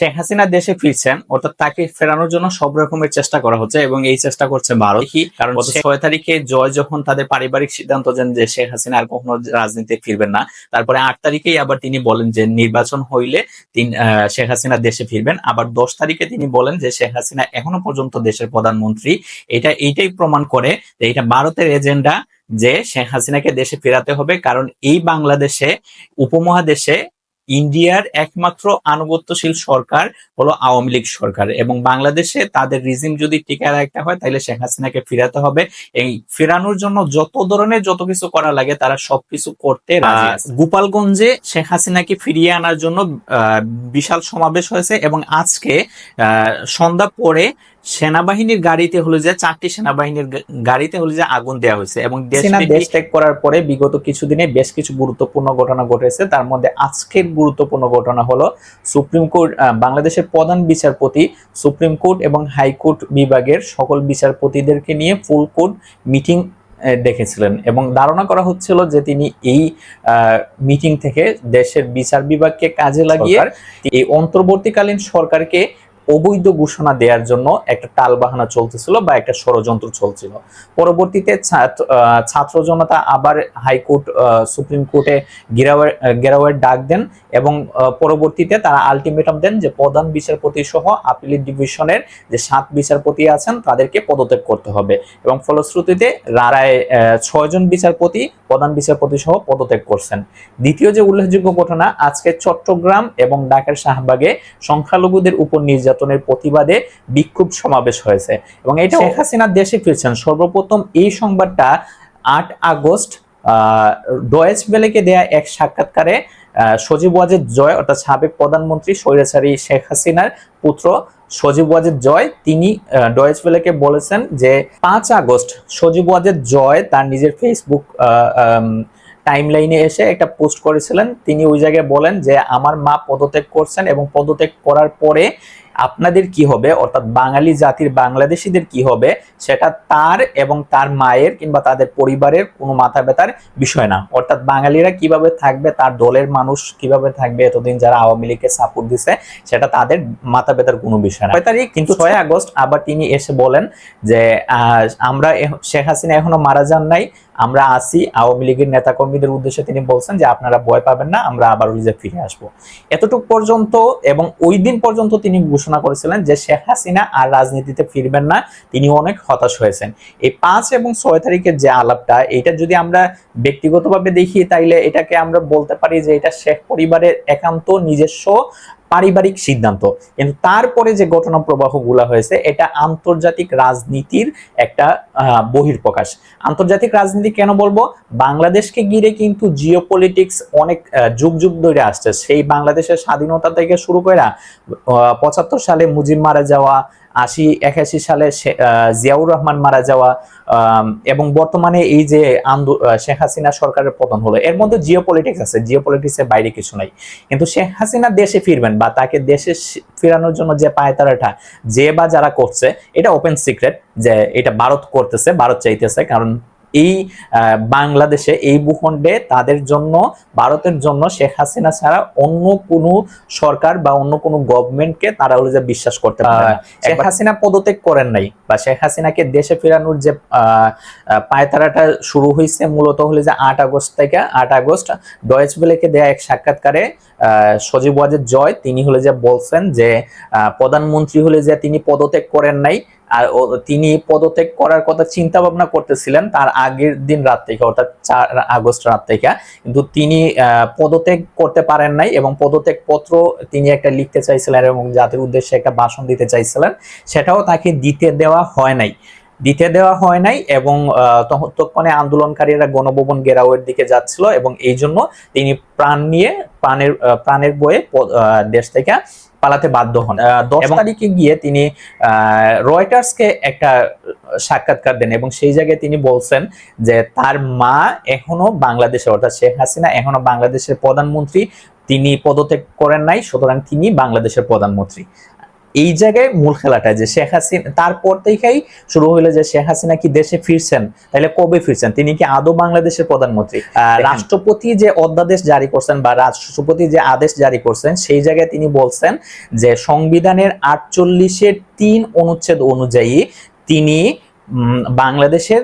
শেখ হাসিনা দেশে ফিরছেন, অর্থাৎ তাকে ফেরানোর জন্য সব রকমের চেষ্টা করা হচ্ছে এবং এই চেষ্টা করছে ভারত। কারণ গত 6 তারিখে জয় যখন তাদের পারিবারিক সিদ্ধান্ত দেন যে শেখ হাসিনা আর কখনো রাজনীতিতে ফিরবেন না, তারপরে 8 তারিখেই আবার তিনি বলেন যে নির্বাচন হইলে শেখ হাসিনা দেশে ফিরবেন। আবার 10 তারিখে তিনি বলেন যে শেখ হাসিনা এখনো পর্যন্ত দেশের প্রধানমন্ত্রী। এইটাই প্রমাণ করে যে এটা ভারতের এজেন্ডা যে শেখ হাসিনাকে দেশে ফেরাতে হবে। কারণ এই বাংলাদেশে, উপমহাদেশে ইন্ডিয়ার একমাত্র আনুগত্যশীল সরকার হলো আওয়ামী লীগ সরকার, এবং বাংলাদেশে তাদের রিজিম যদি টিকায় রাখতে হয় তাহলে শেখ হাসিনাকে ফিরাতে হবে। এই ফেরানোর জন্য যত ধরনের যত কিছু করা লাগে তারা সবকিছু করতে রাজি আছে। গোপালগঞ্জে শেখ হাসিনাকে ফিরিয়ে আনার জন্য বিশাল সমাবেশ হয়েছে এবং আজকে সন্ধ্যা পরে সেনাবাহিনীর গাড়িতে হলো যে 4টি সেনাবাহিনীর গাড়িতে হলো যে আগুন দেওয়া হয়েছে। এবং দেশ ত্যাগ করার পরে বিগত কিছুদিনে বেশ কিছু গুরুত্বপূর্ণ ঘটনা ঘটেছে। তার মধ্যে আজকের গুরুত্বপূর্ণ ঘটনা হলো সুপ্রিম কোর্ট, বাংলাদেশের প্রধান বিচারপতি সুপ্রিম কোর্ট এবং হাইকোর্ট বিভাগের সকল বিচারপতিদেরকে নিয়ে ফুল কোর্ট মিটিং ডেকেছিলেন এবং ধারণা করা হচ্ছিল যে তিনি এই মিটিং থেকে দেশের বিচার বিভাগকে কাজে লাগিয়ে এই অন্তর্বর্তীকালীন সরকারকে অবৈধ ঘোষণা দেওয়ার জন্য একটা টালবাহানা চলতেছিল বা একটা ষড়যন্ত্র চলছিল। পরবর্তীতে ছাত্র জনতা আবার হাইকোর্ট সুপ্রিম কোর্টে ঘেরাওয়ের ডাক দেন এবং পরবর্তীতে তারা আলটিমেটাম দেন যে প্রধান বিচারপতি সহ আপিল ডিভিশনের যে 7 বিচারপতি আছেন তাদেরকে পদত্যাগ করতে হবে এবং ফলশ্রুতিতে রায় 6 জন বিচারপতি প্রধান বিচারপতি সহ পদত্যাগ করছেন। দ্বিতীয় যে উল্লেখযোগ্য ঘটনা, আজকে চট্টগ্রাম এবং ঢাকার শাহবাগে সংখ্যালঘুদের উপর নির্যাতনের প্রতিবাদে বিক্ষোভ সমাবেশ হয়েছে এবং এটা শেখ হাসিনা দেশে ফিরছেন। সর্বপ্রথম এই সংবাদটা 8 আগস্ট ডয়েচ ভেলেকে দেয়া এক সাক্ষাৎকারে সজীব ওয়াজেদ জয়, অর্থাৎ সাবেক প্রধানমন্ত্রী স্বৈরাচারী শেখ হাসিনার পুত্র সজীব ওয়াজেদ জয়, তিনি ডয়েচ ভেলেকে বলেছেন যে 5 আগস্ট সজীব ওয়াজেদ জয় তার নিজের ফেসবুক টাইমলাইনে এসে একটা পোস্ট করেছিলেন। তিনি ওই জায়গায় বলেন যে আমার মা পদত্যাগ করছেন এবং পদত্যাগ করার পরে আপনাদের কি হবে, অর্থাৎ বাঙালি জাতির বাংলাদেশিদের কি হবে সেটা তার এবং তার মায়ের কিংবা তাদের পরিবারের কোনো মাথা ব্যথার বিষয় না। অর্থাৎ বাঙালিরা কিভাবে থাকবে, তার দলের মানুষ কিভাবে থাকবে, এতদিন যারা আওয়ামী লীগকে সাপোর্ট দিছে সেটা তাদের মাথা ব্যথার কোনো বিষয় না। কিন্তু 6 আগস্ট আবার তিনি এসে বলেন যে আমরা শেখ হাসিনা এখনো মারা যান নাই, আমরা আসি। আওয়ামী লীগের নেতাকর্মীদের উদ্দেশ্যে তিনি বলছেন যে আপনারা ভয় পাবেন না, আমরা আবার রিজে ফিরে আসবো। এতটুকু পর্যন্ত এবং ওই দিন পর্যন্ত তিনি ঘোষণা করেছিলেন যে শেখ হাসিনা আর রাজনীতিতে ফিরবেন না। তিনি অনেক হতাশ হয়েছেন। এই 5 এবং 6 তারিখের যে আলাপটা, এটা যদি আমরা ব্যক্তিগতভাবে দেখি তাইলে এটাকে আমরা বলতে পারি যে এটা শেখ পরিবারের একান্ত নিজস্ব পারিবারিক সিদ্ধান্ত। কিন্তু তারপরে যে ঘটনা প্রবাহ গুলা হয়েছে এটা আন্তর্জাতিক রাজনীতির একটা বহিঃপ্রকাশ। আন্তর্জাতিক রাজনীতি কেন বলবো, বাংলাদেশকে ঘিরে কিন্তু জিওপলিটিক্স অনেক যুগ যুগ ধরে আসছে। সেই বাংলাদেশের স্বাধীনতা থেকে শুরু করে 75 সালে মুজিব মারা যাওয়া, 81 সালে জিয়াউর রহমান মারা যাওয়া এবং বর্তমানে এই যে শেখ হাসিনা সরকারের পতন হলো, এর মধ্যে জিওপলিটিক্স আছে। জিওপলিটিক্সের বাইরে কিছু নাই। কিন্তু শেখ হাসিনা দেশে ফিরবেন বা তাকে দেশে ফেরানোর জন্য যে পায়তারাটা যে বা যারা করছে, এটা ওপেন সিক্রেট যে এটা ভারত করতেছে, ভারত চাইতেছে। কারণ এই বাংলাদেশে এই ভূখণ্ডে তাদের জন্য, ভারতের জন্য শেখ হাসিনা ছাড়া অন্য কোনো সরকার বা অন্য কোনো গভর্নমেন্টকে তারা হলো যে বিশ্বাস করতে পারে না। শেখ হাসিনা পদত্যাগ করেন নাই বা শেখ হাসিনাকে দেশে ফেরানোর যে পায়তারাটা শুরু হয়েছে মূলত হলো যে 8 আগস্ট থেকে। 8 আগস্ট ডয়েচ ভেলেকে দেয়া এক সাক্ষাৎকারে সজীব ওয়াজেদ জয় তিনি হলে যে বলছেন যে প্রধানমন্ত্রী হলে যে তিনি পদত্যাগ করেন নাই, আর তিনি পদত্যাগ করার কথা চিন্তা ভাবনা করতেছিলেন তার আগের দিন রাত থেকে, অর্থাৎ 4 আগস্ট রাত থেকে। কিন্তু তিনি পদত্যাগ করতে পারেন নাই এবং পদত্যাগ পত্র তিনি একটা লিখতে চাইছিলেন এবং জাতির উদ্দেশ্যে একটা ভাষণ দিতে চাইছিলেন, সেটাও তাকে দিতে দেওয়া হয় নাই এবং ততক্ষণে আন্দোলনকারীরা গণভবন ঘেরাওয়ের দিকে যাচ্ছিল এবং এই জন্য তিনি প্রাণের বয়ে দেশ থেকে পালাতে বাধ্য হন। 10 তারিখে গিয়ে তিনি রয়টার্সকে একটা সাক্ষাৎকার দেন এবং সেই জায়গায় তিনি বলছেন যে তার মা এখনো বাংলাদেশে, অর্থাৎ শেখ হাসিনা এখনো বাংলাদেশের প্রধানমন্ত্রী, তিনি পদত্যাগ করেন নাই, সুতরাং তিনি বাংলাদেশের প্রধানমন্ত্রী। এই জায়গায় মূল খেলাটা যে শেখ হাসিনা তারপর থেকেই শুরু হইলো যে শেখ হাসিনা কি দেশে ফিরছেন, তাহলে কবে ফিরছেন, তিনি কি আদৌ বাংলাদেশের প্রধানমন্ত্রী? রাষ্ট্রপতি যে অধ্যাদেশ জারি করছেন বা রাষ্ট্রপতি যে আদেশ জারি করছেন সেই জায়গায় তিনি বলছেন যে সংবিধানের 48-এর 3 অনুচ্ছেদ অনুযায়ী তিনি বাংলাদেশের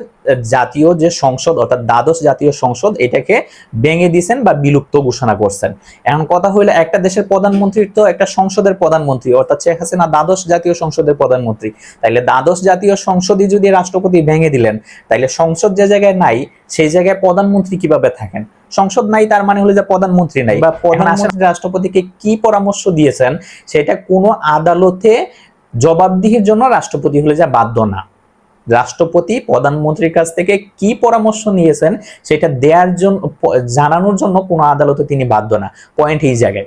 জাতীয় যে সংসদ অর্থাৎ দ্বাদশ জাতীয় সংসদ এটাকে ভেঙে দিয়েছেন বা বিলুপ্ত ঘোষণা করছেন। এখন কথা হইলো একটা দেশের প্রধানমন্ত্রীর তো একটা সংসদের প্রধানমন্ত্রী, অর্থাৎ শেখ হাসিনা দ্বাদশ জাতীয় সংসদের প্রধানমন্ত্রী। তাইলে দ্বাদশ জাতীয় সংসদই যদি রাষ্ট্রপতি ভেঙে দিলেন, তাইলে সংসদ যে জায়গায় নাই সেই জায়গায় প্রধানমন্ত্রী কিভাবে থাকেন? সংসদ নাই তার মানে হলো যে প্রধানমন্ত্রী নাই। বা প্রধানমন্ত্রী রাষ্ট্রপতিকে কি পরামর্শ দিয়েছেন সেটা কোনো আদালতে জবাবদিহির জন্য রাষ্ট্রপতি হলে যা বাধ্য না। রাষ্ট্রপতি প্রধানমন্ত্রীর কাছ থেকে কি পরামর্শ নিয়েছেন সেটা দেওয়ার জন্য জানানোর জন্য কোনো আদালতে তিনি বাধ্য না। পয়েন্ট এই জায়গায়।